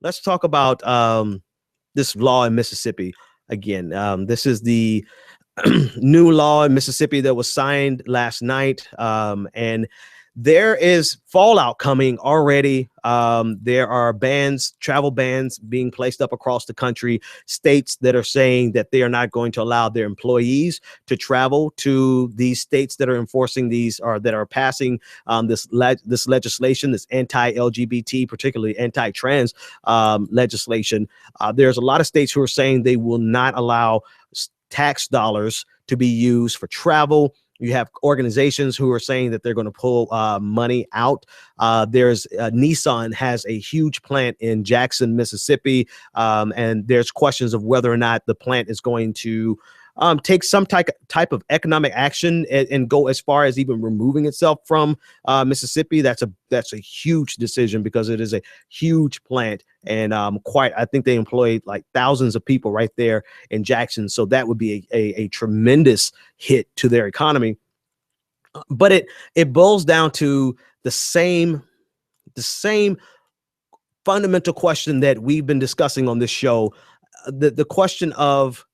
let's talk about this law in Mississippi again. This is the new law in Mississippi that was signed last night, and there is fallout coming already. There are bans, travel bans being placed up across the country, states that are saying that they are not going to allow their employees to travel to these states that are enforcing these or that are passing this legislation, this anti-LGBT, particularly anti-trans legislation. There's a lot of states who are saying they will not allow tax dollars to be used for travel. You have organizations who are saying that they're going to pull money out. There's Nissan has a huge plant in Jackson, Mississippi, and there's questions of whether or not the plant is going to take some type of economic action and go as far as even removing itself from Mississippi. That's a huge decision because it is a huge plant, and I think they employ like thousands of people right there in Jackson. So that would be a tremendous hit to their economy. But it boils down to the same fundamental question that we've been discussing on this show. The question of,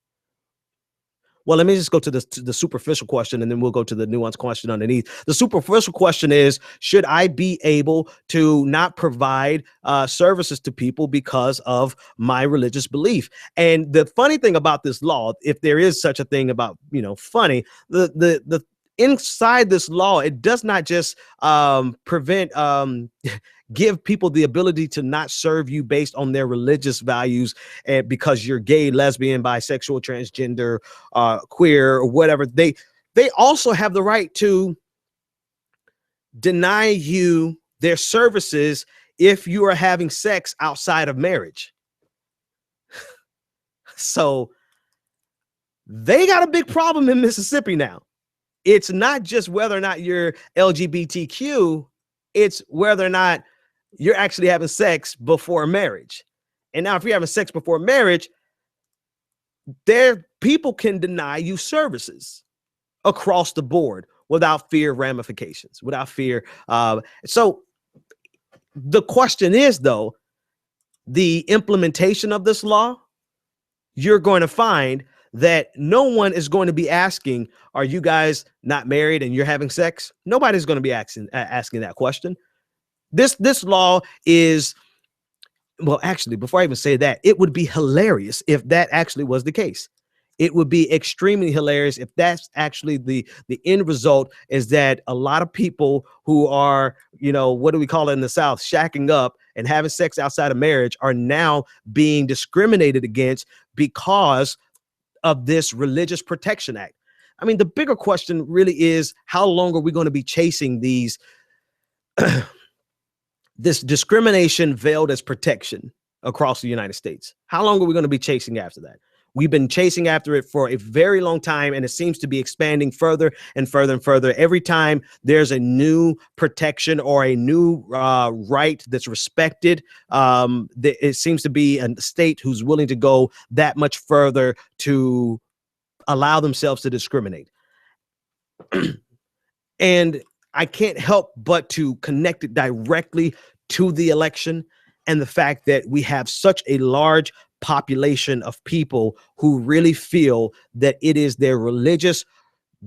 well, let me just go to the superficial question, and then we'll go to the nuanced question underneath. The superficial question is, should I be able to not provide services to people because of my religious belief? And the funny thing about this law, if there is such a thing about, funny, the inside this law, it does not just prevent give people the ability to not serve you based on their religious values, and because you're gay, lesbian, bisexual, transgender, queer, or whatever. They also have the right to deny you their services if you are having sex outside of marriage. So they got a big problem in Mississippi now. It's not just whether or not you're LGBTQ, it's whether or not you're actually having sex before marriage. And now if you're having sex before marriage, people can deny you services across the board without fear of ramifications, without fear. So the question is, though, the implementation of this law, you're going to find that no one is going to be asking, are you guys not married and you're having sex? Nobody's going to be asking that question. This law is, well, actually, before I even say that, it would be hilarious if that actually was the case. It would be extremely hilarious if that's actually the end result, is that a lot of people who are, what do we call it in the South, shacking up and having sex outside of marriage are now being discriminated against because of this Religious Protection Act. I mean, the bigger question really is, how long are we going to be chasing these this discrimination veiled as protection across the United States? How long are we going to be chasing after that? We've been chasing after it for a very long time, and it seems to be expanding further and further and further. Every time there's a new protection or a new right that's respected, it seems to be a state who's willing to go that much further to allow themselves to discriminate. And I can't help but to connect it directly to the election and the fact that we have such a large population of people who really feel that it is their religious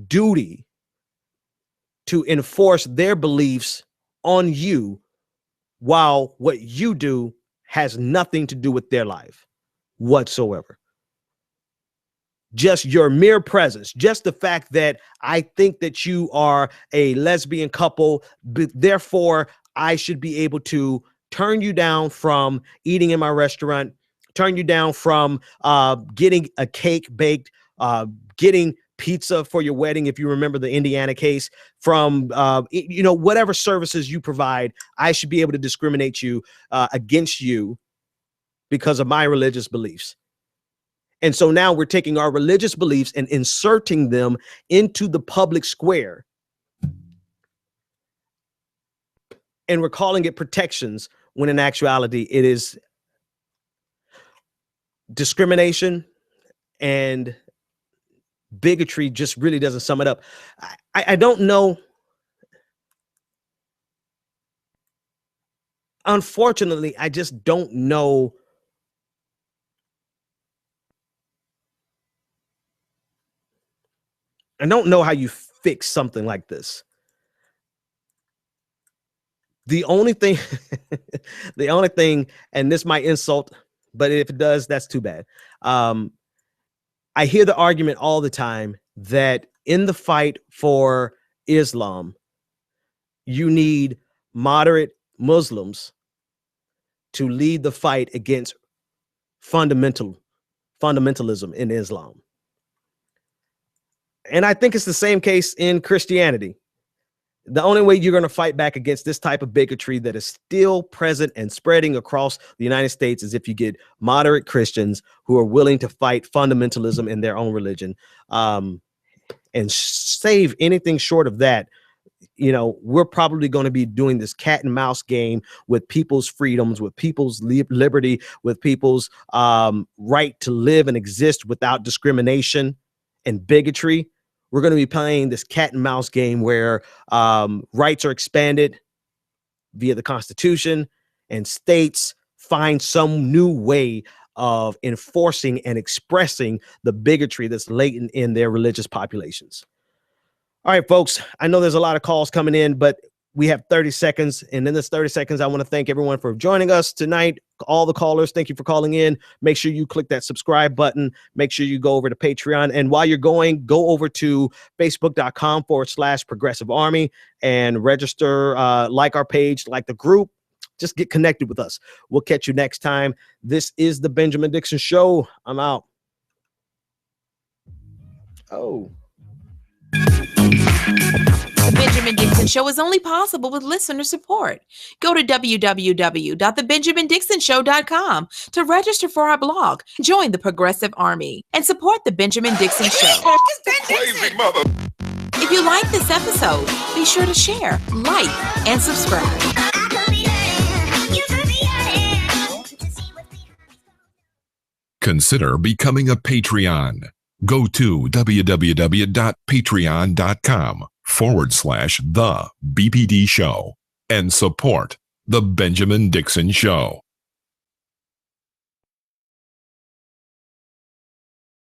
duty to enforce their beliefs on you, while what you do has nothing to do with their life whatsoever. Just your mere presence, just the fact that I think that you are a lesbian couple, therefore I should be able to turn you down from eating in my restaurant, turn you down from getting a cake baked, getting pizza for your wedding, if you remember the Indiana case, from whatever services you provide. I should be able to discriminate you against you because of my religious beliefs. And so now we're taking our religious beliefs and inserting them into the public square, and we're calling it protections, when in actuality it is discrimination, and bigotry just really doesn't sum it up. I don't know. unfortunately, I just don't know. I don't know how you fix something like this. The only thing, and this might insult, but if it does, that's too bad. I hear the argument all the time that in the fight for Islam, you need moderate Muslims to lead the fight against fundamentalism in Islam. And I think it's the same case in Christianity. The only way you're going to fight back against this type of bigotry that is still present and spreading across the United States is if you get moderate Christians who are willing to fight fundamentalism in their own religion. And save anything short of that, we're probably going to be doing this cat and mouse game with people's freedoms, with people's liberty, with people's right to live and exist without discrimination and bigotry. We're going to be playing this cat and mouse game where rights are expanded via the Constitution and states find some new way of enforcing and expressing the bigotry that's latent in their religious populations. All right, folks, I know there's a lot of calls coming in, but we have 30 seconds. And in this 30 seconds, I want to thank everyone for joining us tonight. All the callers, thank you for calling in. Make sure you click that subscribe button. Make sure you go over to Patreon. And while you're going, go over to facebook.com/Progressive Army and register, like our page, like the group. Just get connected with us. We'll catch you next time. This is the Benjamin Dixon Show. I'm out. Oh. The Benjamin Dixon Show is only possible with listener support. Go to www.thebenjamindixonshow.com to register for our blog, join the Progressive Army, and support the Benjamin Dixon Show. Crazy mother. If you like this episode, be sure to share, like, and subscribe. Consider becoming a Patreon. Go to www.patreon.com/The BPD Show and support The Benjamin Dixon Show.